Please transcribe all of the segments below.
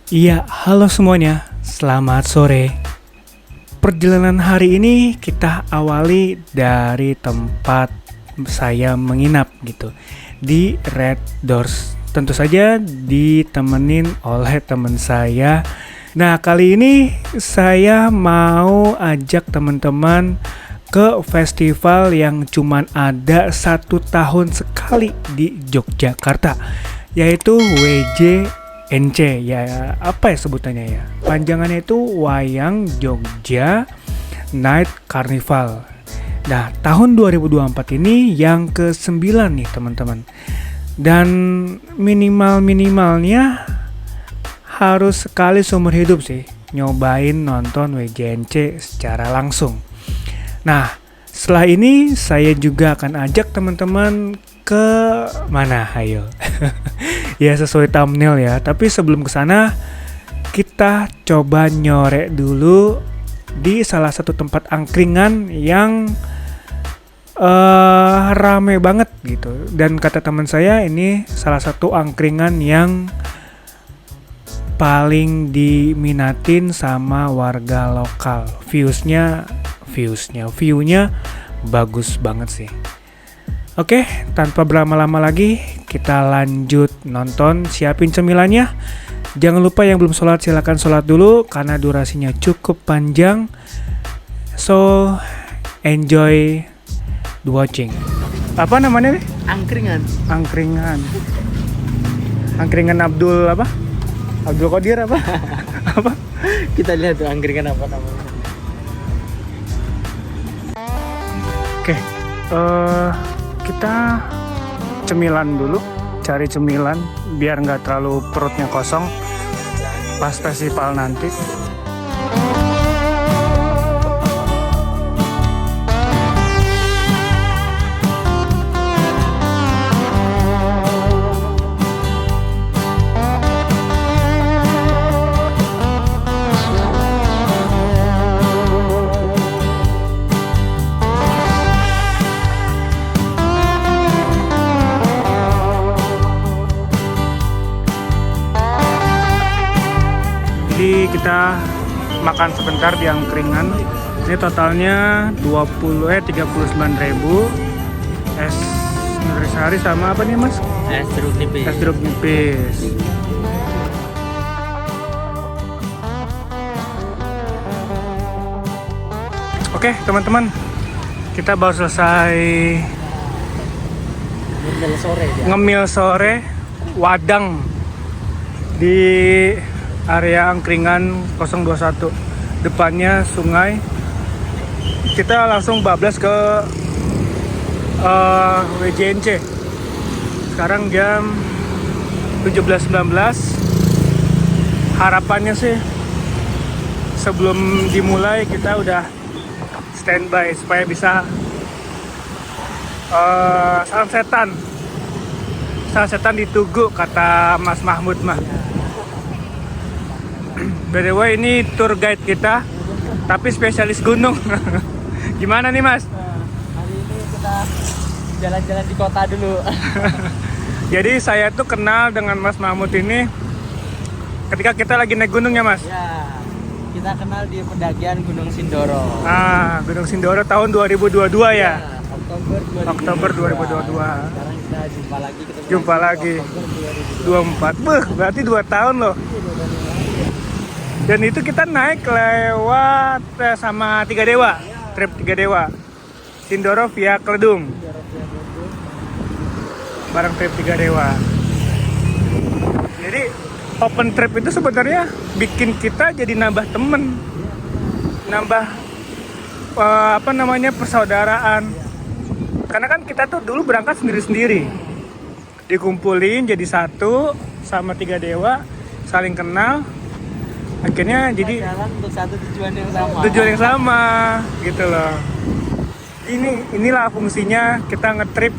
Iya, halo semuanya. Selamat sore. Perjalanan hari ini kita awali dari tempat saya menginap gitu di Red Doors. Tentu saja ditemenin oleh teman saya. Nah, kali ini saya mau ajak teman-teman ke festival yang cuman ada 1 tahun sekali di Yogyakarta, yaitu WJNC. Ya, apa ya sebutannya ya? Panjangannya itu Wayang Jogja Night Carnival. Nah, tahun 2024 ini yang ke-9 nih teman-teman. Dan minimalnya harus sekali seumur hidup sih nyobain nonton WJNC secara langsung. Nah, setelah ini saya juga akan ajak teman-teman ke mana? Ayo. Ya sesuai thumbnail ya. Tapi sebelum ke sana, kita coba nyorek dulu di salah satu tempat angkringan yang rame banget gitu. Dan kata teman saya ini salah satu angkringan yang paling diminatin sama warga lokal. View-nya bagus banget sih. Oke, tanpa berlama-lama lagi kita lanjut nonton. Siapin cemilannya. Jangan lupa yang belum sholat silakan sholat dulu karena durasinya cukup panjang. So enjoy the watching. Apa namanya nih? Angkringan Abdul apa? Abdul Qadir apa? Apa? Kita lihat tuh angkringan apa namanya. Oke, kita cemilan dulu, cari cemilan biar nggak terlalu perutnya kosong pas festival nanti. Jadi kita makan sebentar di angkringan. Ini totalnya 39.000. Es nutrisari sama apa nih mas? Es jeruk nipis. Es jeruk nipis. Oke teman-teman, kita baru selesai ngemil sore wadang di area angkringan 021, depannya sungai. Kita langsung bablas ke WJNC. Sekarang jam 17.19. Harapannya sih sebelum dimulai kita udah standby supaya bisa sunsetan di Tugu kata Mas Mahmud mah. By the way, ini tour guide kita, tapi spesialis gunung. Gimana nih mas? Hari ini kita jalan-jalan di kota dulu. Jadi saya tuh kenal dengan Mas Mahmud ini ketika kita lagi naik gunung ya mas? Ya, kita kenal di pendakian Gunung Sindoro. Gunung Sindoro tahun 2022 ya? Oktober 2022. 2022. Sekarang kita Jumpa lagi. 24, berarti 2 tahun loh. Dan itu kita naik lewat sama Tiga Dewa, trip Tiga Dewa, Sindoro via Kledung, bareng trip Tiga Dewa. Jadi open trip itu sebenarnya bikin kita jadi nambah temen, nambah persaudaraan. Karena kan kita tuh dulu berangkat sendiri-sendiri, dikumpulin jadi satu sama Tiga Dewa, saling kenal. Akhirnya jadi jalan untuk satu tujuan yang sama gitu loh. Inilah fungsinya kita ngetrip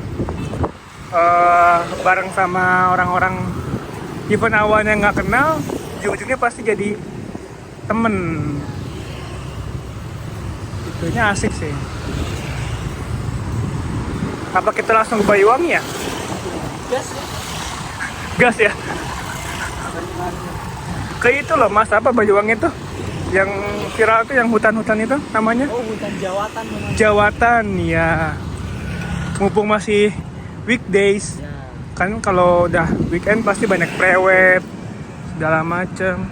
bareng sama orang-orang even awalnya nggak kenal, ujung-ujungnya pasti jadi temen. Itunya asik sih. Apa kita langsung ke Banyuwangi ya? Gas. Gas ya? ke itu loh Mas, apa Banyuwangi itu yang viral tuh, yang hutan-hutan itu namanya Oh, hutan Jawatan namanya. Jawatan ya. Mumpung masih weekdays, Ya. kan kalau udah weekend pasti banyak prewed segala macem.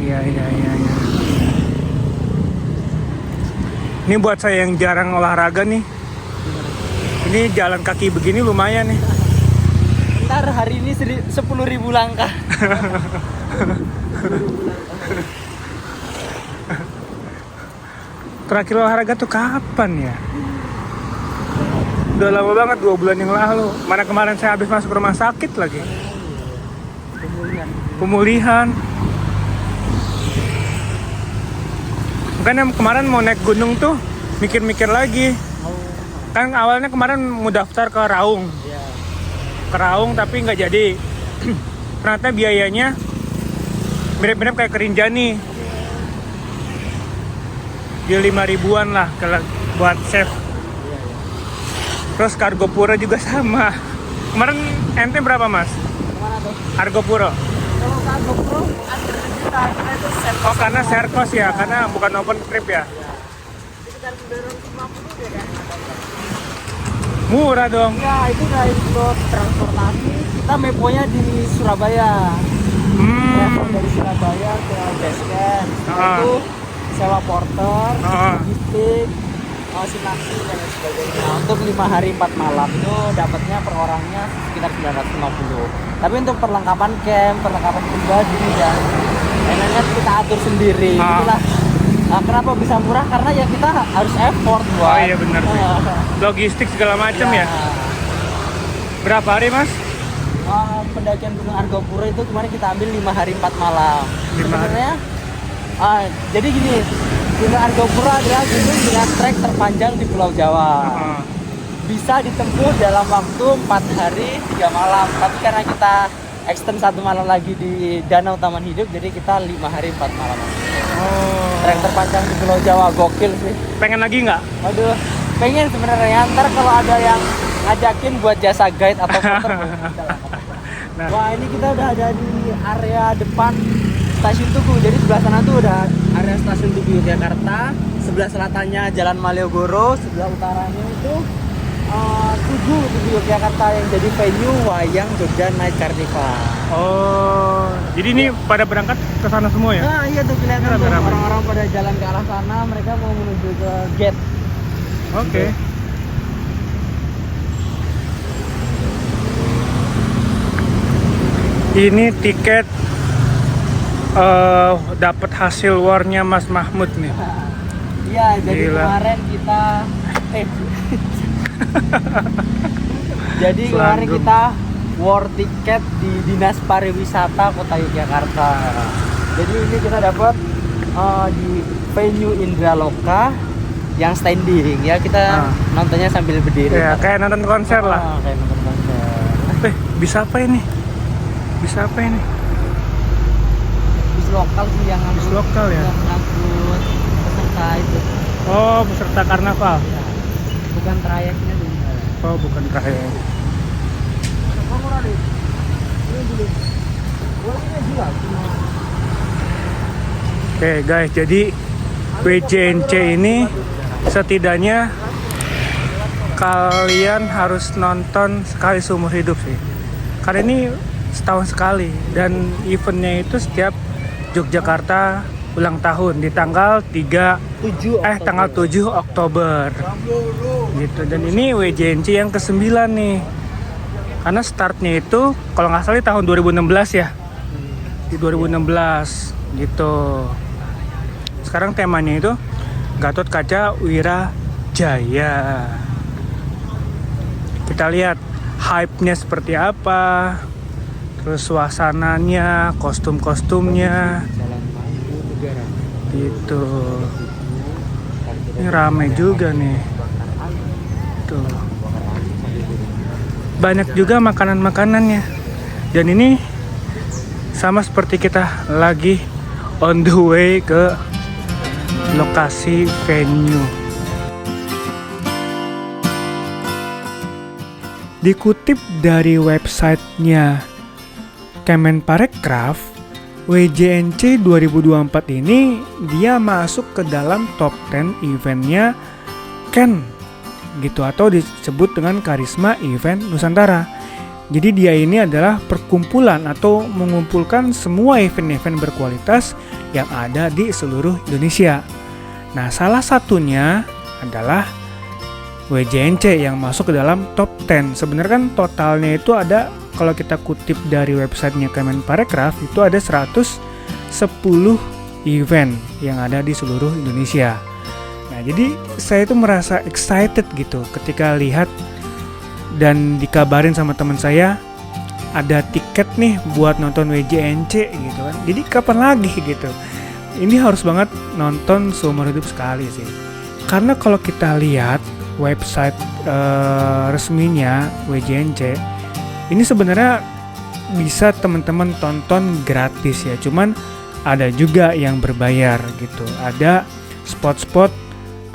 Iya. Ini buat saya yang jarang olahraga nih, ini jalan kaki begini lumayan nih. Ntar hari ini 10.000 langkah. Terakhir olahraga tuh kapan ya? Udah lama banget, 2 bulan yang lalu. Mana kemarin saya habis masuk rumah sakit lagi. Pemulihan. Makanya kemarin mau naik gunung tuh mikir-mikir lagi. Kan awalnya kemarin mau daftar ke Raung. Ya. Ke Raung tapi nggak jadi. Ternyata biayanya mirip-mirip kayak ke Rinjani. Di 5.000-an lah kalau buat save. Terus ke Argopuro juga sama. Kemarin ente berapa Mas? Kemana tuh? Argopuro. Kalau ke GoPro ada kita itu set. Oh karena share cost ya, karena bukan open trip ya. Sekitar 250 ya kan. Murah dong. Ya, itu udah ikut transportasi. Kita meponya di Surabaya. Ya, dari Surabaya ke base camp. Itu sewa porter, logistik, sinasi dan lain sebagainya. Untuk 5 hari 4 malam itu dapatnya per orangnya sekitar 950. Tapi untuk perlengkapan camp, perlengkapan pribadi dan lain-lainnya kita atur sendiri. Itulah. Nah, kenapa bisa murah? Karena ya kita harus effort buat. Oh iya benar. Logistik segala macam ya. Berapa hari Mas? Pendakian Gunung Argopuro itu kemarin kita ambil 5 hari 4 malam. Sebenarnya jadi gini, Gunung Argopuro adalah gunung dengan trek terpanjang di Pulau Jawa. Bisa ditempuh dalam waktu 4 hari 3 malam. Tapi karena kita extend 1 malam lagi di Danau Taman Hidup, jadi kita 5 hari 4 malam. Trek terpanjang di Pulau Jawa, gokil sih. Pengen lagi nggak? Waduh, pengen sebenarnya. Ntar kalau ada yang ngajakin buat jasa guide atau porter, Nah. wah ini kita udah ada di area depan Stasiun Tugu. Jadi sebelah sana tuh udah area Stasiun Tugu Yogyakarta. Sebelah selatannya Jalan Malioboro, sebelah utaranya itu Tugu Yogyakarta yang jadi venue wayang Jogja Night Carnival. Oh, jadi ini pada berangkat ke sana semua ya? Nah iya tuh kelihatan tuh, Rame-rame. orang-orang pada jalan ke arah sana. Mereka mau menuju ke gate. Oke. Ini tiket dapat hasil warnya Mas Mahmud nih. Iya, jadi Gila. kemarin kita jadi kemarin Selanggung. kita war tiket di Dinas Pariwisata Kota Yogyakarta. Jadi ini kita dapat di venue Indraloka yang standing ya, kita nontonnya sambil berdiri. Ya, kayak nonton konser lah. Kayak nonton konser. Bisa apa ini? Bisa apa ini? Bis lokal sih yang Bis lokal ya? yang ngangkut peserta itu. Oh, peserta karnaval. Ya, bukan trayeknya tuh. Oh, bukan trayek. Oke guys, jadi WJNC ini setidaknya kalian harus nonton sekali seumur hidup sih. Karena ini setahun sekali dan eventnya itu setiap Yogyakarta ulang tahun di tanggal 7 Oktober gitu. Dan ini WJNC yang ke-9 nih, karena startnya itu kalau nggak salah di tahun 2016 ya, di 2016 gitu. Sekarang temanya itu Gatot Kaca Wirajaya. Kita lihat hype-nya seperti apa, terus suasananya, kostum-kostumnya gitu. Ini rame juga nih tuh, banyak juga makanan-makanannya. Dan ini sama seperti kita lagi on the way ke lokasi venue. Dikutip dari websitenya Kemenparekraf, WJNC 2024 ini dia masuk ke dalam top 10 eventnya KEN gitu, atau disebut dengan Karisma Event Nusantara. Jadi dia ini adalah perkumpulan atau mengumpulkan semua event-event berkualitas yang ada di seluruh Indonesia. Nah, salah satunya adalah WJNC yang masuk ke dalam top 10. Sebenarnya kan totalnya itu ada, kalau kita kutip dari websitenya Kemenparekraf, itu ada 110 event yang ada di seluruh Indonesia. Nah, jadi saya itu merasa excited gitu ketika lihat dan dikabarin sama teman saya ada tiket nih buat nonton WJNC gitu kan. Jadi kapan lagi gitu. Ini harus banget nonton seumur hidup sekali sih. Karena kalau kita lihat website resminya WJNC, ini sebenarnya bisa teman-teman tonton gratis ya. Cuman ada juga yang berbayar gitu. Ada spot-spot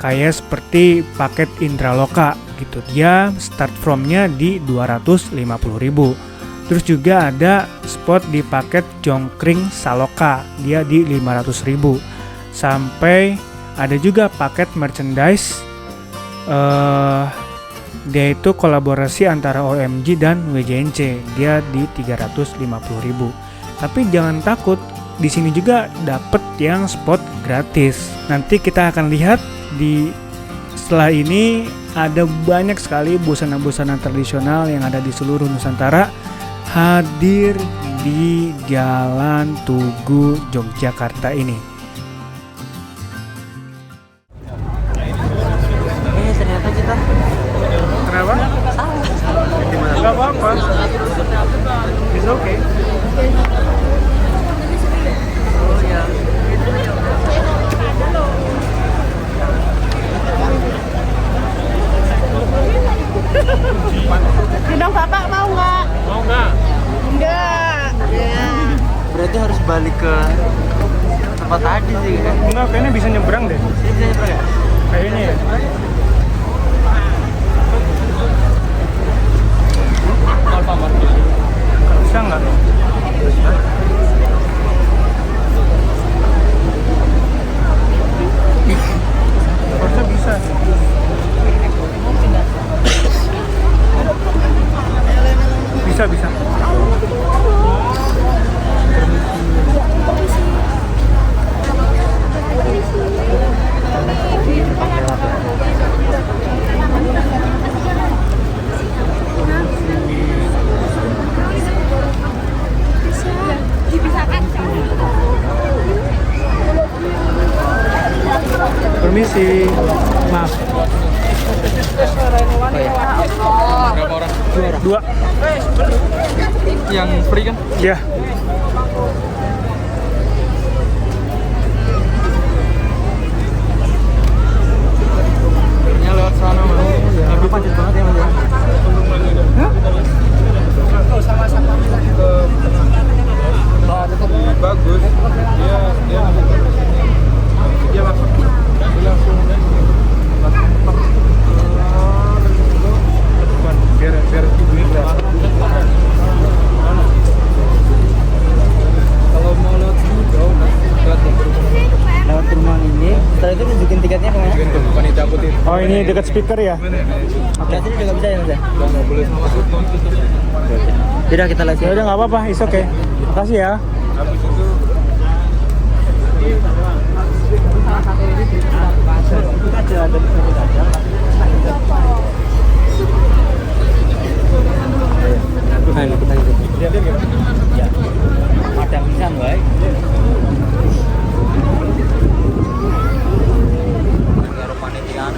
kayak seperti paket Indraloka gitu. Dia start from-nya di 250.000. Terus juga ada spot di paket Jongkring Saloka, dia di 500.000. Sampai ada juga paket merchandise, dia itu kolaborasi antara OMG dan WJNC, dia di 350.000. Tapi jangan takut, di sini juga dapat yang spot gratis. Nanti kita akan lihat di setelah ini ada banyak sekali busana-busana tradisional yang ada di seluruh Nusantara hadir di Jalan Tugu Yogyakarta ini. Ternyata kita Kenapa? Gak apa-apa. It's okay. Gendong bapak mau nggak? Mau nggak? Enggak. Ya. berarti harus balik ke tempat tadi sih kan? Enggak, kayaknya bisa nyebrang deh. Ini bisa nyebrang ya? Kayaknya ya. Bisa nggak? Harusnya bisa. Bisa. Permisi, maaf. Berapa orang? Dua. Yang free kan? Ya. Ini lewat sana mas. Tapi padat banget ya mas. Sama-sama. Bagus. Dia langsung. Biar ibunya kelihatan. Kalau mau lewat sini jauh, lewat rumah ini. Setelah itu nunjukin tiketnya kemana? Bukan dicabutin. Oh, ini dekat speaker ya? Oke, sini juga bisa ya mas ya? Nggak boleh sama supon. Tidak, kita lihat. Ya udah nggak apa-apa, is okay. Makasih ya. Habis itu Ada pisan baik. Karo panitiaan.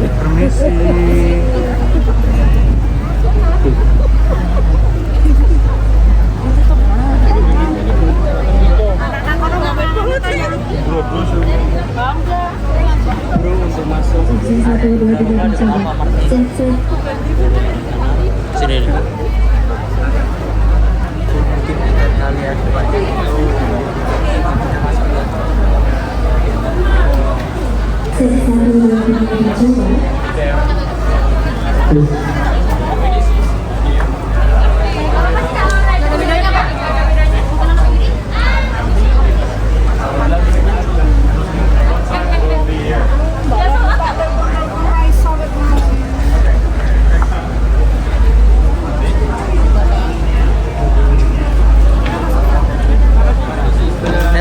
Permisi. Bro, untuk masuk. Sini. Mungkin kita lihat Ya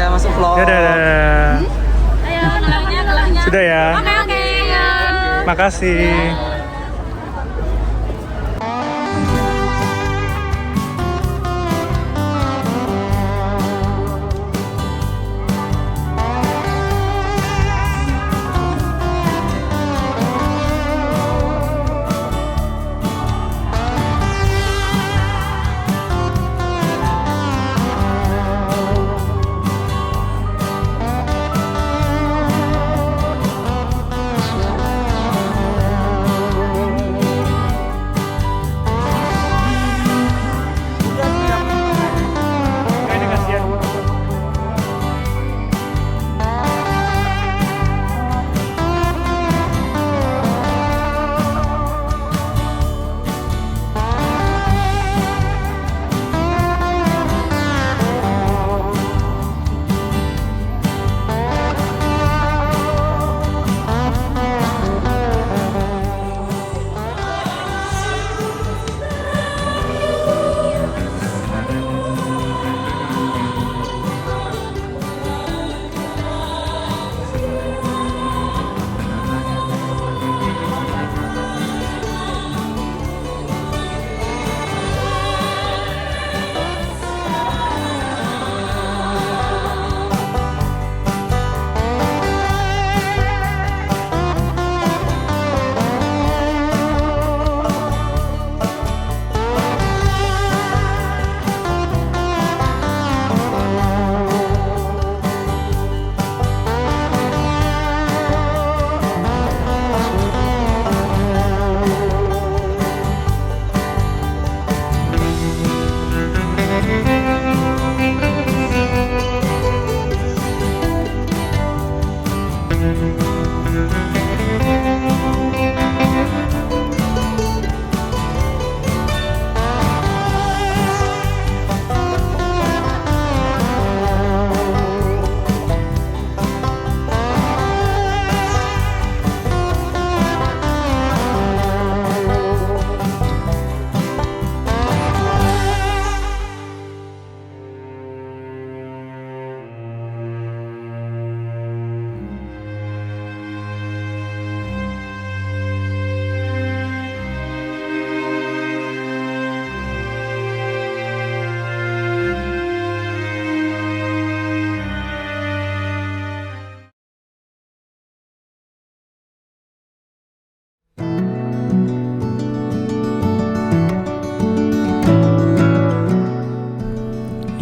masuk vlog. Dadah. Ayo, gelangnya. Sudah ya. Oke. Makasih. Ini kasihan.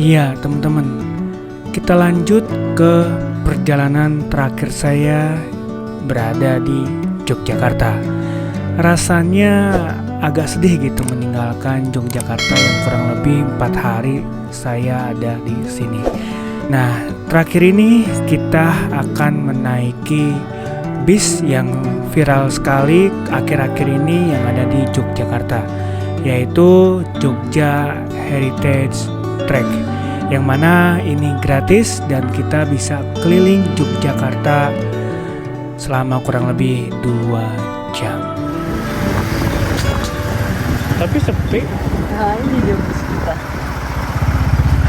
Iya, teman-teman. Kita lanjut ke perjalanan terakhir saya berada di Yogyakarta. Rasanya agak sedih gitu meninggalkan Yogyakarta yang kurang lebih 4 hari saya ada di sini. Nah, terakhir ini kita akan menaiki bis yang viral sekali akhir-akhir ini yang ada di Yogyakarta, yaitu Jogja Heritage Trek, yang mana ini gratis dan kita bisa keliling Yogyakarta selama kurang lebih 2 jam. Tapi sepi. Nah ini dia bus kita.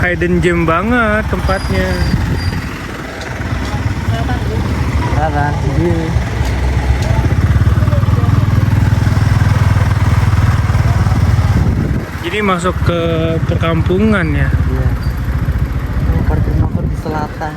Hidden gem banget tempatnya. Sekarang ini Jadi masuk ke perkampungan ya. dia parkir motor di selatan.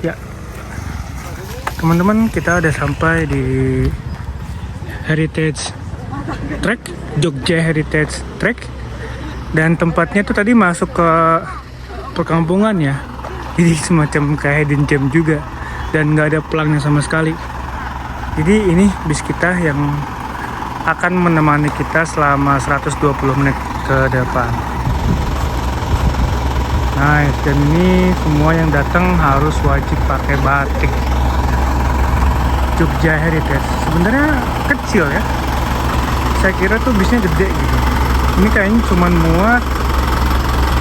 Ya, teman-teman, kita udah sampai di Heritage Trek, Jogja Heritage Trek, dan tempatnya tuh tadi masuk ke perkampungan ya, jadi semacam kayak hidden gem juga, dan nggak ada pelangnya sama sekali. Jadi ini bis kita yang akan menemani kita selama 120 menit ke depan. Nice, dan ini semua yang datang harus wajib pakai batik. Jogja Heritage sebenarnya kecil ya. Saya kira tuh bisnya gede gitu. Ini kayaknya cuma muat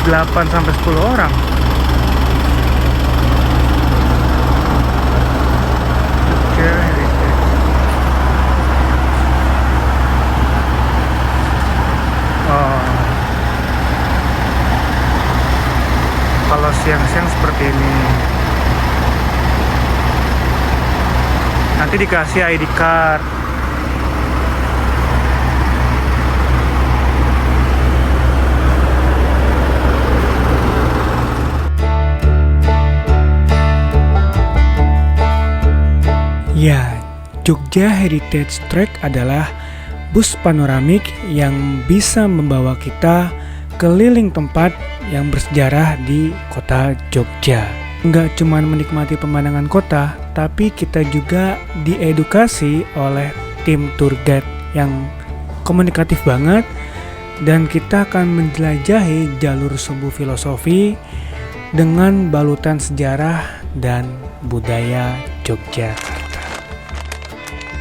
8 sampai 10 orang. Jogja Heritage. Oh. Kalau siang-siang seperti ini. Nanti dikasih ID card. Ya, Jogja Heritage Trek adalah bus panoramik yang bisa membawa kita keliling tempat yang bersejarah di kota Jogja. Nggak cuma menikmati pemandangan kota, tapi kita juga diedukasi oleh tim tour guide yang komunikatif banget, dan kita akan menjelajahi jalur sumbu filosofi dengan balutan sejarah dan budaya Yogyakarta.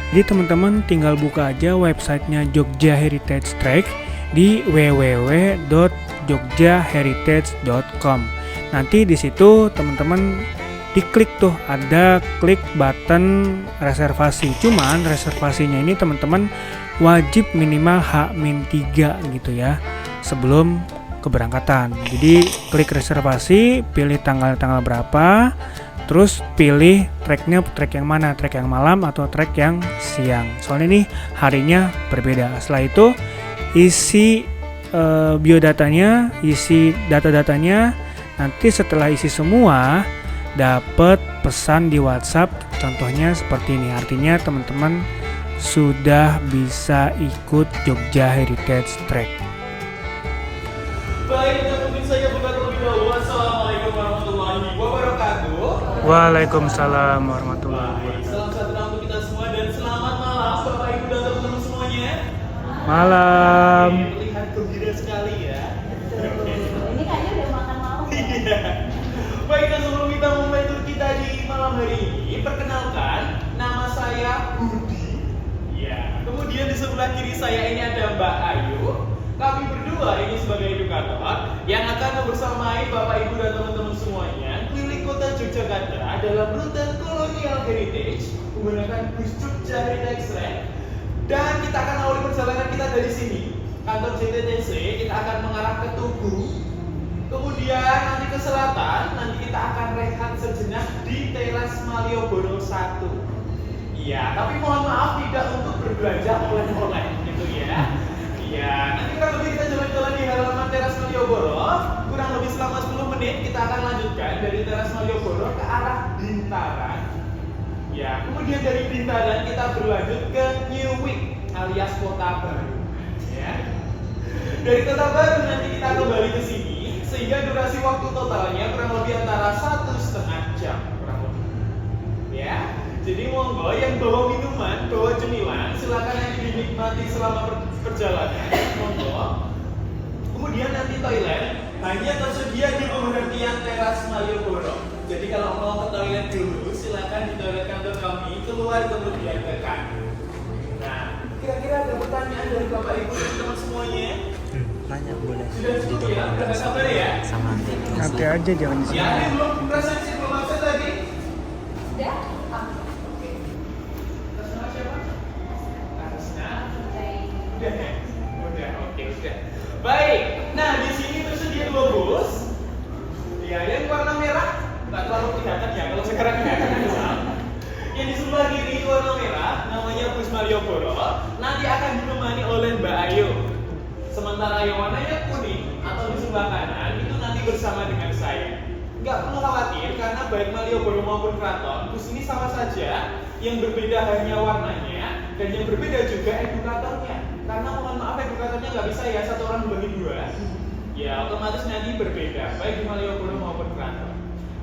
Jadi teman-teman tinggal buka aja websitenya Jogja Heritage Trek di www.jogjaheritage.com. Nanti di situ teman-teman diklik tuh, ada klik button reservasi. Cuman reservasinya ini teman-teman wajib minimal H-3 gitu ya sebelum keberangkatan. Jadi klik reservasi, pilih tanggal-tanggal berapa, terus pilih treknya, trek yang mana, trek yang malam atau trek yang siang. Soalnya nih harinya berbeda. Setelah itu isi biodatanya, isi data-datanya. Nanti setelah isi semua, dapat pesan di WhatsApp. Contohnya seperti ini. Artinya teman-teman sudah bisa ikut Jogja Heritage Trek. Baik, dan mungkin saya buka terlebih dahulu. Assalamualaikum warahmatullahi wabarakatuh. Waalaikumsalam warahmatullahi wabarakatuh. Salam sejahtera untuk kita semua dan selamat malam Bapak Ibu dan teman-teman semuanya. Malam. Terlihat gembira sekali ya. Ini kayaknya udah makan malam. Baik, dan sebelum kita memulai tur kita di malam hari ini, perkenalkan, nama saya Budi. Ya, kemudian di sebelah kiri saya ini ada Mbak Ayu. Kami berdua ini sebagai edukator yang akan membersamai Bapak Ibu dan teman-teman semuanya keliling kota Yogyakarta dalam rute Colonial Heritage menggunakan bus Jogja Heritage Trek. Dan kita akan awali perjalanan kita dari sini, kantor JTTC. Kita akan mengarah ke Tugu, kemudian nanti ke selatan. Nanti kita akan rehat sejenak di Teras Malioboro 1. Iya, tapi mohon maaf tidak untuk berbelanja oleh-oleh gitu ya. Iya, nanti kurang lebih kita jalan-jalan di halaman Teras Malioboro. Kurang lebih selama 10 menit kita akan lanjutkan dari Teras Malioboro ke arah Bintaran. Ya, kemudian dari Bintaran kita berlanjut ke Newwick alias Kota Baru. Ya. Dari Kota Baru nanti kita kembali ke sini, sehingga durasi waktu totalnya kurang lebih antara 1,5 jam kurang lebih. Ya. Jadi monggo yang bawa minuman, bawa cemilan, silakan nanti dinikmati selama perjalanan. Monggo. Kemudian nanti toilet hanya tersedia di penghentian Teras Malioboro. Jadi kalau mau ke toilet dulu, silakan di toilet kantor kami, keluar kemudian ke kanan. Nah, kira-kira ada pertanyaan dari Bapak Ibu dan teman semuanya? Nanya boleh. Sudah cukup ya? Udah sabar ya? Sama Nanti aja jangan di sini. Ya, ini belum presentasi belum absen tadi? Udah? Udah ya? Udah, oke, udah. Baik, nah di sini tersedia 2 bus. Ya, yang warna merah nggak terlalu kelihatan ya, kalau sekarang kelihatan bisa. Yang di sebelah kiri warna merah, namanya bus Malioboro. Nanti akan ditemani oleh Mbak Ayu. Sementara yang warnanya kuning atau di sebelah kanan itu nanti bersama dengan saya. Nggak perlu khawatir karena baik Malioboro maupun Keraton, bus ini sama saja. Yang berbeda hanya warnanya dan yang berbeda juga edukatornya. Karena mohon maaf edukatornya nggak bisa ya satu orang dibagi 2. Ya otomatis nanti berbeda baik di Malioboro maupun Keraton.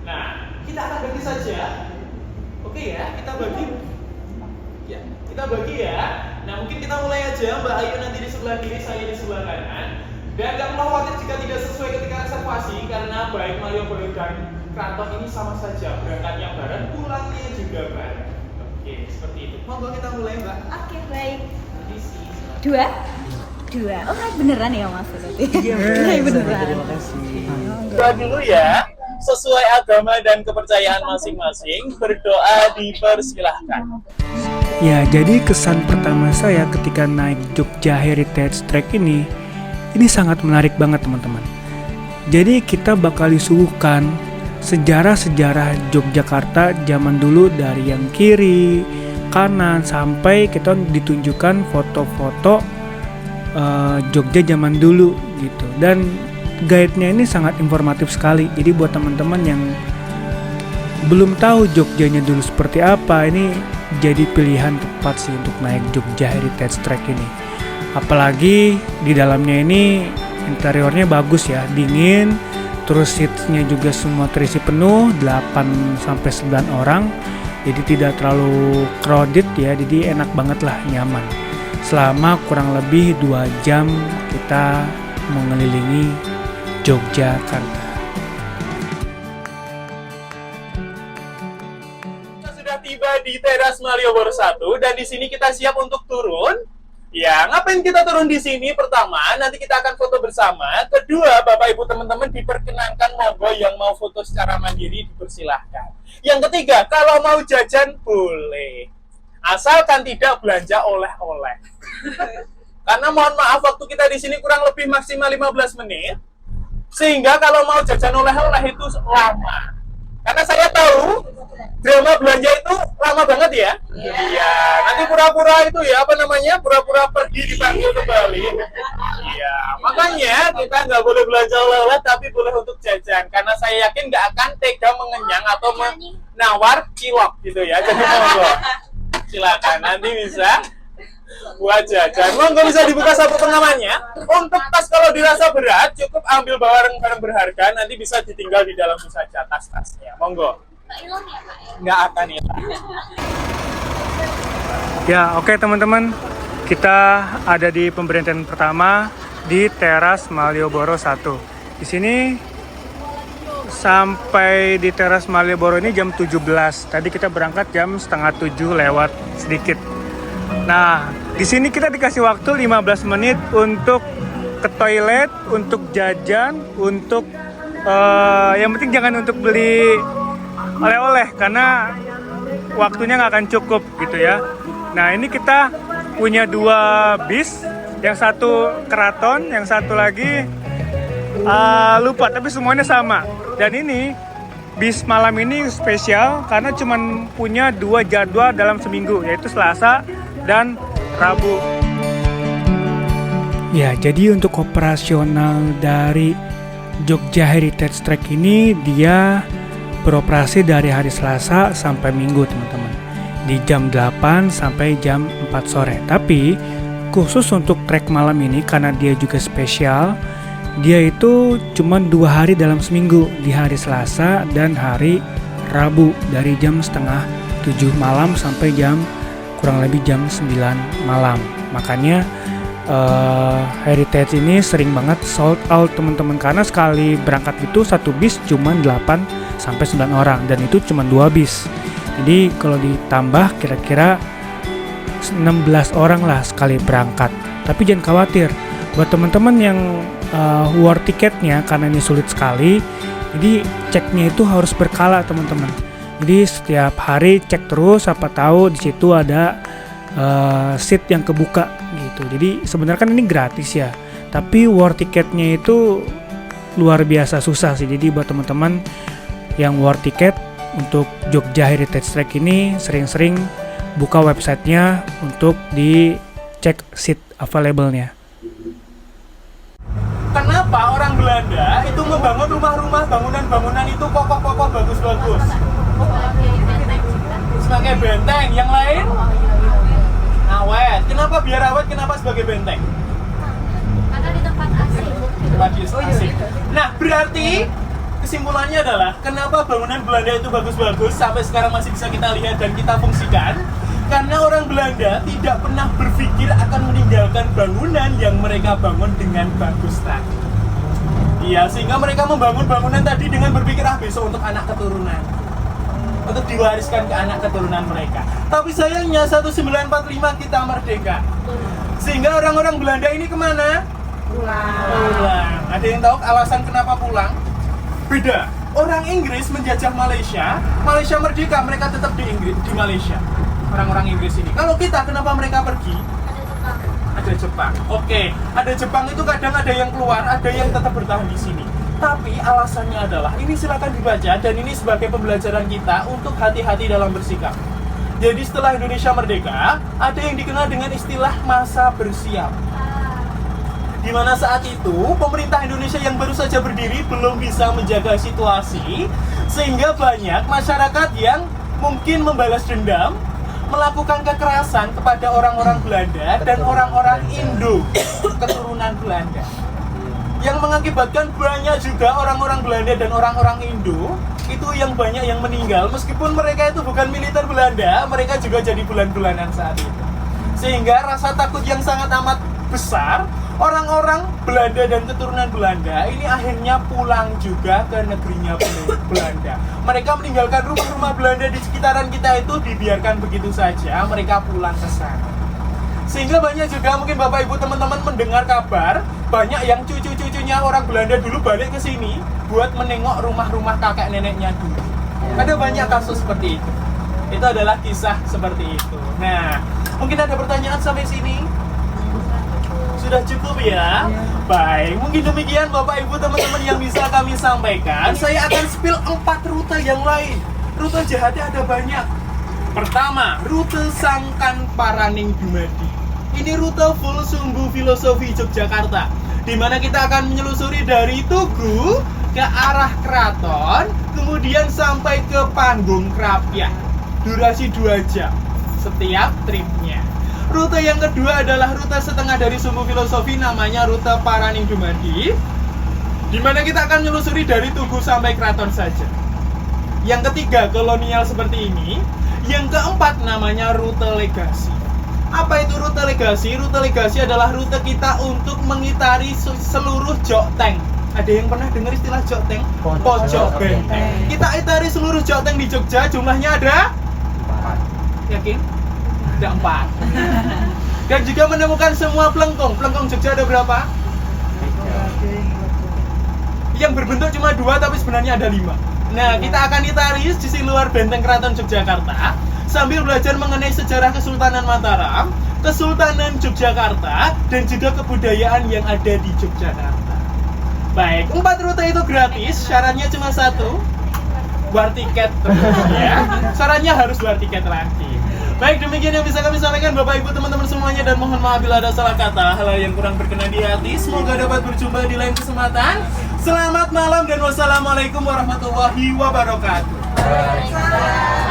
Nah kita akan bagi saja. Oke ya, kita bagi. Ya, kita bagi ya. Nah, mungkin kita mulai aja. Mbak Ayu nanti di sebelah kiri, saya di sebelah kanan. Dan gak perlu khawatir jika tidak sesuai ketika reservasi, karena baik Malioboro dan Keraton ini sama saja, berangkatnya bareng, pulangnya juga bareng. Oke, seperti itu. Monggo kita mulai, Mbak. Oke, baik. Permisi. Dua? Oh, beneran ya Mas? Iya, beneran. Terima kasih. Doa dulu ya. Sesuai agama dan kepercayaan masing-masing, berdoa dipersilahkan. Ya, jadi kesan pertama saya ketika naik Jogja Heritage Track ini sangat menarik banget teman-teman. Jadi kita bakal disuguhkan sejarah-sejarah Yogyakarta zaman dulu dari yang kiri, kanan, sampai kita ditunjukkan foto-foto Jogja zaman dulu gitu. Dan guide-nya ini sangat informatif sekali. Jadi buat teman-teman yang belum tahu Jogjanya dulu seperti apa, ini jadi pilihan tepat sih untuk naik Jogja Heritage Track ini. Apalagi di dalamnya ini interiornya bagus ya, dingin, terus seatnya juga semua terisi penuh, 8-9 orang. Jadi tidak terlalu crowded ya, jadi enak banget lah, nyaman. Selama kurang lebih 2 jam kita mengelilingi Yogyakarta. Kita sudah tiba di teras Malioboro 1 dan di sini kita siap untuk turun. Ya, ngapain kita turun di sini? Pertama, nanti kita akan foto bersama. Kedua, Bapak Ibu teman-teman diperkenankan monggo yang mau foto secara mandiri dipersilahkan. Yang ketiga, kalau mau jajan boleh. Asalkan tidak belanja oleh-oleh. Karena mohon maaf waktu kita di sini kurang lebih maksimal 15 menit. Sehingga kalau mau jajan oleh-oleh itu lama. Karena saya tahu drama belanja itu lama banget ya. Iya. Nanti pura-pura itu ya pura-pura pergi dipanggil kembali. Iya. Makanya kita nggak boleh belanja oleh-oleh tapi boleh untuk jajan. Karena saya yakin nggak akan tega mengenyang atau menawar cilok gitu ya. Jadi monggo. Silakan nanti bisa buat jajan. Monggo bisa dibuka sapu pengamannya. Untuk tas kalau dirasa berat cukup ambil barang-barang berharga, nanti bisa ditinggal di dalam saja tas-tasnya. Monggo. Nggak akan ya. Ya, oke teman-teman. Kita ada di pemberhentian pertama di teras Malioboro 1. Di sini sampai di teras Malioboro ini jam 17. Tadi kita berangkat jam 6:30 lewat sedikit. Nah, di sini kita dikasih waktu 15 menit untuk ke toilet, untuk jajan, untuk yang penting jangan untuk beli oleh-oleh karena waktunya nggak akan cukup gitu ya. Nah, ini kita punya 2 bis, yang satu Keraton, yang satu lagi lupa, tapi semuanya sama. Dan ini bis malam ini spesial karena cuman punya 2 jadwal dalam seminggu, yaitu Selasa dan Rabu. Ya, jadi untuk operasional dari Jogja Heritage Track ini dia beroperasi dari hari Selasa sampai Minggu teman-teman, di jam 8 sampai jam 4 sore. Tapi khusus untuk trek malam ini karena dia juga spesial, dia itu cuma 2 hari dalam seminggu, di hari Selasa dan hari Rabu, dari jam 6:30 malam sampai kurang lebih jam 9 malam. Makanya Heritage ini sering banget sold out teman-teman, karena sekali berangkat itu satu bis cuma 8-9 orang dan itu cuma 2 bis. Jadi kalau ditambah kira-kira 16 orang lah sekali berangkat. Tapi jangan khawatir, buat teman-teman yang war tiketnya karena ini sulit sekali, jadi ceknya itu harus berkala teman-teman. Jadi setiap hari cek terus, siapa tahu di situ ada seat yang kebuka gitu. Jadi sebenarnya kan ini gratis ya, tapi war tiketnya itu luar biasa susah sih. Jadi buat teman-teman yang war tiket untuk Jogja Heritage Track ini sering-sering buka websitenya untuk dicek seat available-nya. Kenapa orang Belanda itu membangun rumah-rumah, bangunan-bangunan itu kokoh-kokoh, bagus-bagus? Sebagai benteng. Yang lain? Awet. Kenapa biar awet? Kenapa sebagai benteng? Karena di tempat asing. Tempat asing. Nah, berarti kesimpulannya adalah kenapa bangunan Belanda itu bagus-bagus sampai sekarang masih bisa kita lihat dan kita fungsikan? Karena orang Belanda tidak pernah berpikir akan meninggalkan bangunan yang mereka bangun dengan bagus tadi. Iya, sehingga mereka membangun bangunan tadi dengan berpikir besok untuk anak keturunan, untuk diwariskan ke anak keturunan mereka. Tapi sayangnya 1945 kita merdeka, sehingga orang-orang Belanda ini kemana? Pulang. Ada yang tahu alasan kenapa pulang? Beda. Orang Inggris menjajah Malaysia, Malaysia merdeka, mereka tetap di Malaysia. Orang-orang Inggris ini. Kalau kita, kenapa mereka pergi? Ada Jepang. Oke, ada Jepang itu kadang ada yang keluar, ada yang tetap bertahan di sini. Tapi alasannya adalah, ini silakan dibaca dan ini sebagai pembelajaran kita untuk hati-hati dalam bersikap. Jadi setelah Indonesia merdeka, ada yang dikenal dengan istilah masa bersiap. Di mana saat itu pemerintah Indonesia yang baru saja berdiri belum bisa menjaga situasi, sehingga banyak masyarakat yang mungkin membalas dendam, melakukan kekerasan kepada orang-orang Belanda dan orang-orang Indo keturunan Belanda, yang mengakibatkan banyak juga orang-orang Belanda dan orang-orang Indo itu yang banyak yang meninggal, meskipun mereka itu bukan militer Belanda, mereka juga jadi bulan-bulanan saat itu. Sehingga rasa takut yang sangat amat besar, orang-orang Belanda dan keturunan Belanda ini akhirnya pulang juga ke negerinya Belanda. Mereka meninggalkan rumah-rumah Belanda di sekitaran kita itu dibiarkan begitu saja, mereka pulang ke sana. Sehingga banyak juga mungkin Bapak Ibu teman-teman mendengar kabar, banyak yang cucu-cucunya orang Belanda dulu balik ke sini buat menengok rumah-rumah kakek neneknya dulu. Ada banyak kasus seperti itu. Itu adalah kisah seperti itu. Nah, mungkin ada pertanyaan sampai sini? Sudah cukup ya? Baik, mungkin demikian Bapak Ibu teman-teman yang bisa kami sampaikan. Saya akan spill 4 rute yang lain. Rute jahatnya ada banyak. Pertama, rute Sangkan Paraning Dumadi. Ini rute full sumbu filosofi Yogyakarta, di mana kita akan menyelusuri dari Tugu ke arah Keraton, kemudian sampai ke Panggung Krapyak. Durasi 2 jam setiap tripnya. Rute yang kedua adalah rute setengah dari sumbu filosofi, namanya rute Paraning Dumadi, di mana kita akan menelusuri dari Tugu sampai Keraton saja. Yang ketiga, kolonial seperti ini. Yang keempat, namanya rute legasi. Apa itu rute legasi? Rute legasi adalah rute kita untuk mengitari seluruh Jokteng. Ada yang pernah dengar istilah Jokteng? Pojok benteng. Kita itari seluruh Jokteng di Jogja, jumlahnya ada 4. Yakin? Ada 4. Dan juga menemukan semua pelengkung. Pelengkung Jogja ada berapa? 3. Yang berbentuk cuma 2 tapi sebenarnya ada 5. Nah, kita akan itari sisi luar benteng Keraton Yogyakarta sambil belajar mengenai sejarah Kesultanan Mataram, Kesultanan Yogyakarta, dan juga kebudayaan yang ada di Yogyakarta. Baik, 4 rute itu gratis, syaratnya cuma 1, war tiket ya. Syaratnya harus war tiket lagi. Baik, demikian yang bisa kami sampaikan Bapak Ibu teman-teman semuanya, dan mohon maaf bila ada salah kata, hal yang kurang berkenan di hati. Semoga dapat berjumpa di lain kesempatan. Selamat malam dan wassalamualaikum warahmatullahi wabarakatuh.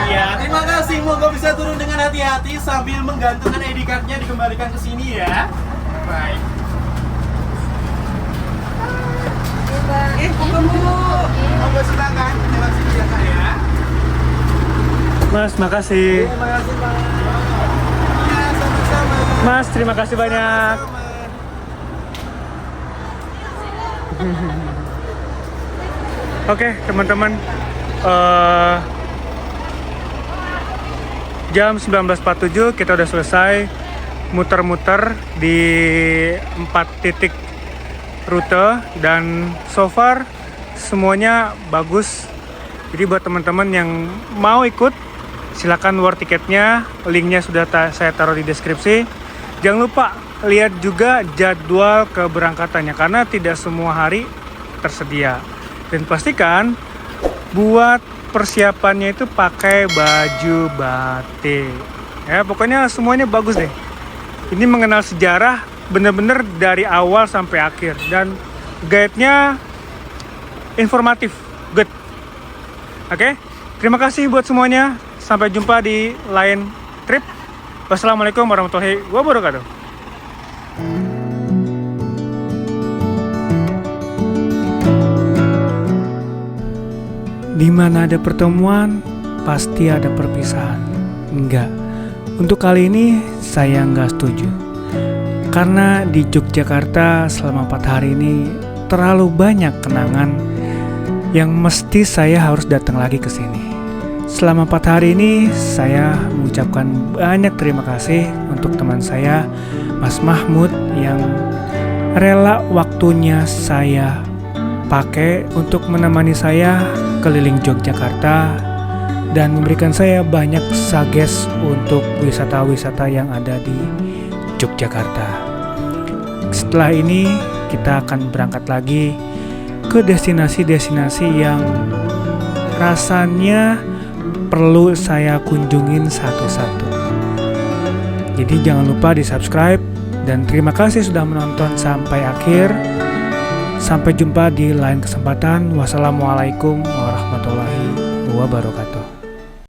Ya, terima kasih. Moga bisa turun dengan hati-hati sambil menggantungkan ID card-nya, dikembalikan ke sini ya. Baik. Moga silakan jalan sini ya Kak ya. Mas, makasih. Terima kasih Pak. Ya, sama-sama. Mas, terima kasih banyak. Oke, teman-teman. Jam 19.47 kita udah selesai muter-muter di 4 titik rute, dan so far semuanya bagus. Jadi buat teman-teman yang mau ikut, silakan war tiketnya, linknya sudah saya taruh di deskripsi. Jangan lupa lihat juga jadwal keberangkatannya karena tidak semua hari tersedia. Dan pastikan buat persiapannya itu pakai baju batik. Ya, pokoknya semuanya bagus deh. Ini mengenal sejarah bener-bener dari awal sampai akhir, dan guide-nya informatif, good. Oke, terima kasih buat semuanya. Sampai jumpa di lain trip. Wassalamualaikum warahmatullahi wabarakatuh. Di mana ada pertemuan, pasti ada perpisahan. Enggak, Untuk kali ini saya nggak setuju. Karena di Yogyakarta selama 4 hari ini terlalu banyak kenangan yang mesti saya harus datang lagi ke sini. Selama 4 hari ini saya mengucapkan banyak terima kasih untuk teman saya, Mas Mahmud, yang rela waktunya saya pakai untuk menemani saya keliling Yogyakarta dan memberikan saya banyak suggest untuk wisata-wisata yang ada di Yogyakarta. Setelah ini kita akan berangkat lagi ke destinasi-destinasi yang rasanya perlu saya kunjungin satu-satu. Jadi jangan lupa di subscribe dan terima kasih sudah menonton sampai akhir. Sampai jumpa di lain kesempatan. Wassalamualaikum warahmatullahi wabarakatuh.